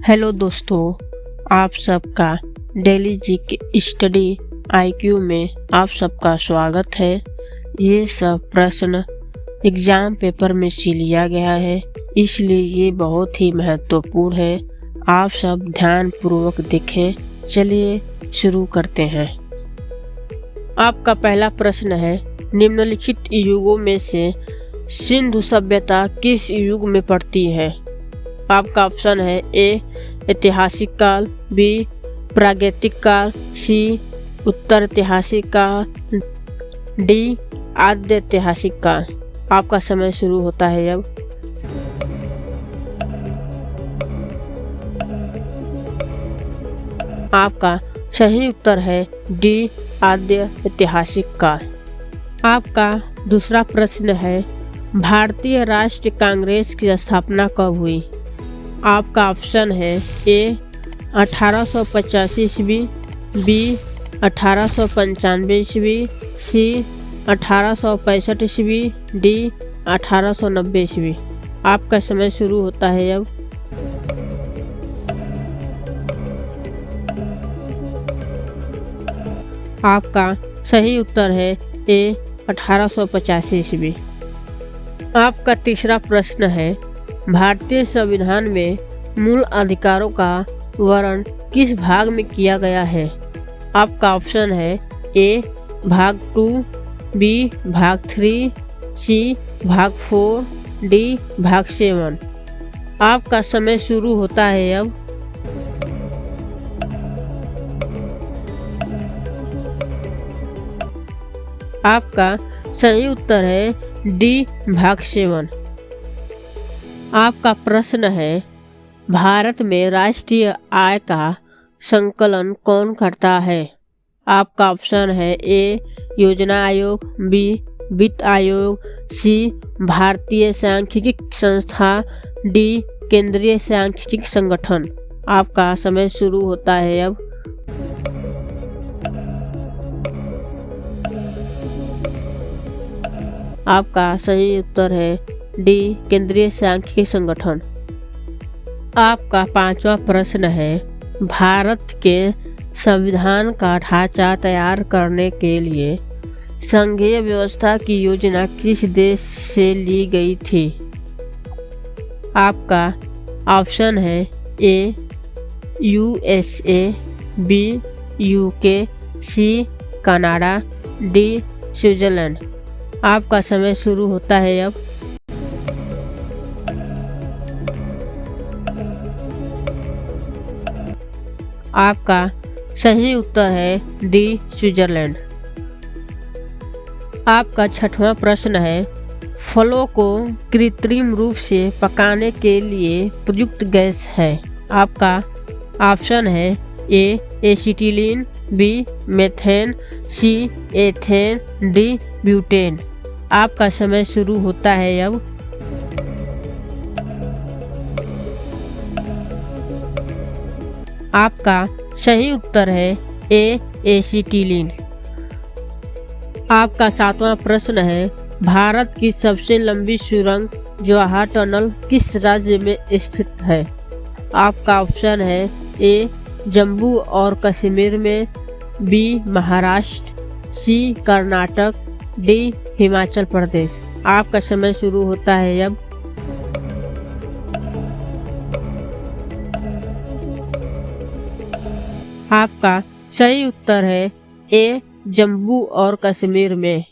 Hello दोस्तों, आप सबका डेली जीके स्टडी आईक्यू में आप सबका स्वागत है। ये सब प्रश्न एग्ज़ाम पेपर में से लिया गया है, इसलिए ये बहुत ही महत्वपूर्ण है। आप सब ध्यान पूर्वक देखें। चलिए शुरू करते हैं। आपका पहला प्रश्न है, निम्नलिखित युगों में से सिंधु सभ्यता किस युग में पड़ती है? आपका ऑप्शन है ए ऐतिहासिक काल, बी प्रागैतिक काल, सी उत्तर ऐतिहासिक काल, डी आद्य ऐतिहासिक काल। आपका समय शुरू होता है अब। आपका सही उत्तर है डी आद्य ऐतिहासिक काल। आपका दूसरा प्रश्न है, भारतीय राष्ट्रीय कांग्रेस की स्थापना कब हुई? आपका ऑप्शन है ए 1885 ईस्वी, बी 1895 ईस्वी, सी 1865 ईस्वी, डी 1890 ईस्वी। आपका समय शुरू होता है अब। आपका सही उत्तर है ए 1885 ईस्वी। आपका तीसरा प्रश्न है, भारतीय संविधान में मूल अधिकारों का वर्णन किस भाग में किया गया है? आपका ऑप्शन है ए भाग 2, बी भाग 3, सी भाग 4, डी भाग 7। आपका समय शुरू होता है अब। आपका सही उत्तर है डी भाग 7। आपका प्रश्न है, भारत में राष्ट्रीय आय का संकलन कौन करता है? आपका ऑप्शन है ए योजना आयोग, बी वित्त आयोग, सी भारतीय सांख्यिकी संस्था, डी केंद्रीय सांख्यिकी संगठन। आपका समय शुरू होता है अब। आपका सही उत्तर है डी केंद्रीय सांख्यिकी संगठन। आपका पांचवा प्रश्न है, भारत के संविधान का ढांचा तैयार करने के लिए संघीय व्यवस्था की योजना किस देश से ली गई थी? आपका ऑप्शन है A USA, B UK, C Canada, D Switzerland. आपका समय शुरू होता है अब। आपका सही उत्तर है डी स्विट्जरलैंड। आपका छठवां प्रश्न है, फलों को कृत्रिम रूप से पकाने के लिए प्रयुक्त गैस है? आपका ऑप्शन है ए एसिटिलीन, बी मेथेन, सी एथेन, डी ब्यूटेन। आपका समय शुरू होता है अब। आपका सही उत्तर है ए एसिटिलीन। आपका सातवां प्रश्न है, भारत की सबसे लंबी सुरंग जवाहर टनल किस राज्य में स्थित है? आपका ऑप्शन है ए जम्मू और कश्मीर में, बी महाराष्ट्र, सी कर्नाटक, डी हिमाचल प्रदेश। आपका समय शुरू होता है अब। आपका सही उत्तर है ए जम्मू और कश्मीर में।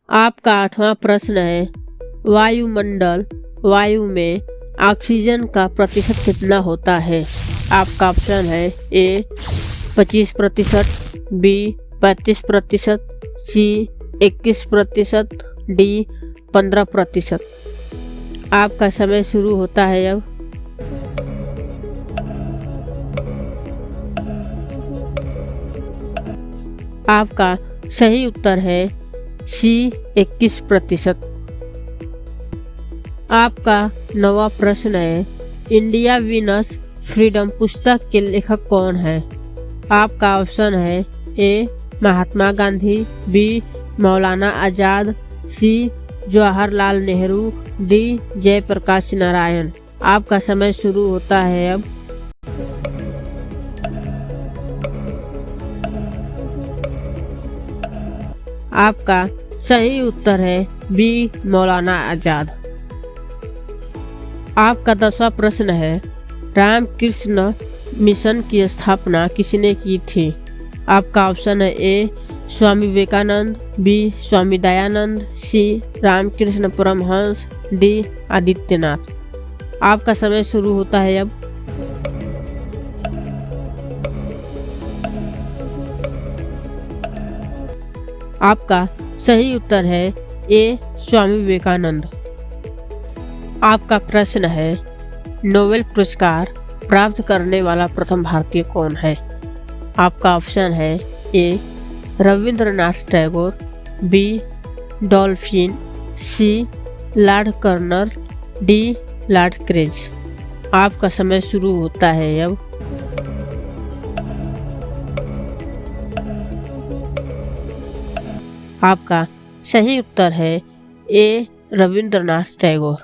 आपका आठवां प्रश्न है, वायु में ऑक्सीजन का प्रतिशत कितना होता है? आपका ऑप्शन है ए 25%, बी 35%, सी 21%, डी 15%। आपका समय शुरू होता है अब। आपका सही उत्तर है सी 21%। आपका नवा प्रश्न है, इंडिया वीनस फ्रीडम पुस्तक के लेखक कौन है? आपका ऑप्शन है ए महात्मा गांधी, बी मौलाना आजाद, सी जवाहरलाल नेहरू, डी जयप्रकाश नारायण। आपका समय शुरू होता है अब। आपका सही उत्तर है बी मौलाना आजाद। आपका 10वां प्रश्न है, रामकृष्ण मिशन की स्थापना किसने की थी? आपका ऑप्शन है ए स्वामी विवेकानंद, बी स्वामी दयानंद, सी रामकृष्ण परमहंस, डी आदित्यनाथ। आपका समय शुरू होता है अब। आपका सही उत्तर है ए स्वामी विवेकानंद। आपका प्रश्न है, नोबेल पुरस्कार प्राप्त करने वाला प्रथम भारतीय कौन है? आपका ऑप्शन है A Rabindranath Tagore, B dolphin, C lord colonel, D lord craze. आपका समय शुरू होता है अब। आपका सही उत्तर है ए रविंद्रनाथ टैगोर।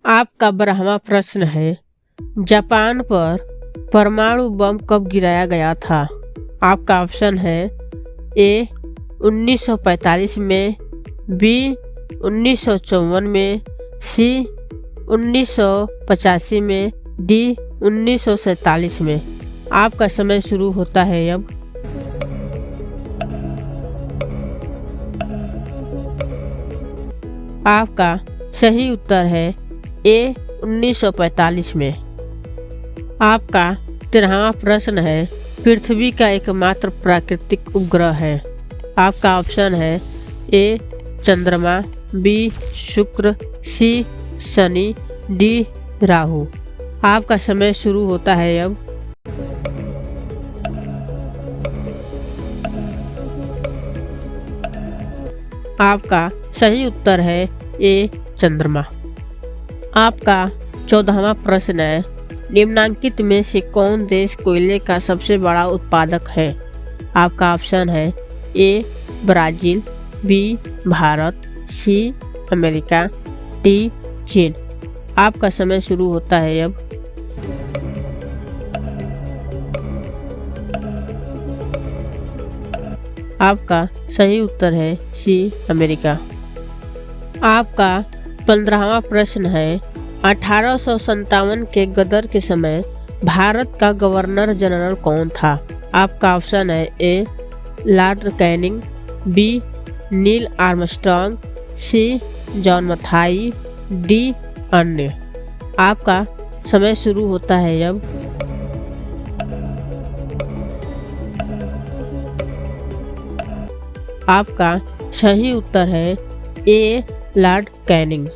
आपका 12वां प्रश्न है, जापान पर परमाणु बम कब गिराया गया था? आपका ऑप्शन है ए 1945 में, बी 1954 में, सी 1985 में, डी 1947 में। आपका समय शुरू होता है अब। आपका सही उत्तर है ए 1945 में। आपका 13वां प्रश्न है, पृथ्वी का एकमात्र प्राकृतिक उपग्रह है? आपका ऑप्शन है ए चंद्रमा, बी शुक्र, सी शनि, डी राहु। आपका समय शुरू होता है अब। आपका सही उत्तर है ए चंद्रमा। आपका 14वां प्रश्न है, निम्नांकित में से कौन देश कोयले का सबसे बड़ा उत्पादक है? आपका ऑप्शन है A Brazil, B Bharat, C America, D चीन। आपका समय शुरू होता है अब। आपका सही उत्तर है सी अमेरिका। आपका 15वां प्रश्न है, 1857 के गदर के समय भारत का गवर्नर जनरल कौन था? आपका ऑप्शन है A lord Canning, B Neil Armstrong, C John Mathai, D अन्य। आपका समय शुरू होता है अब। आपका सही उत्तर है ए लॉर्ड कैनिंग।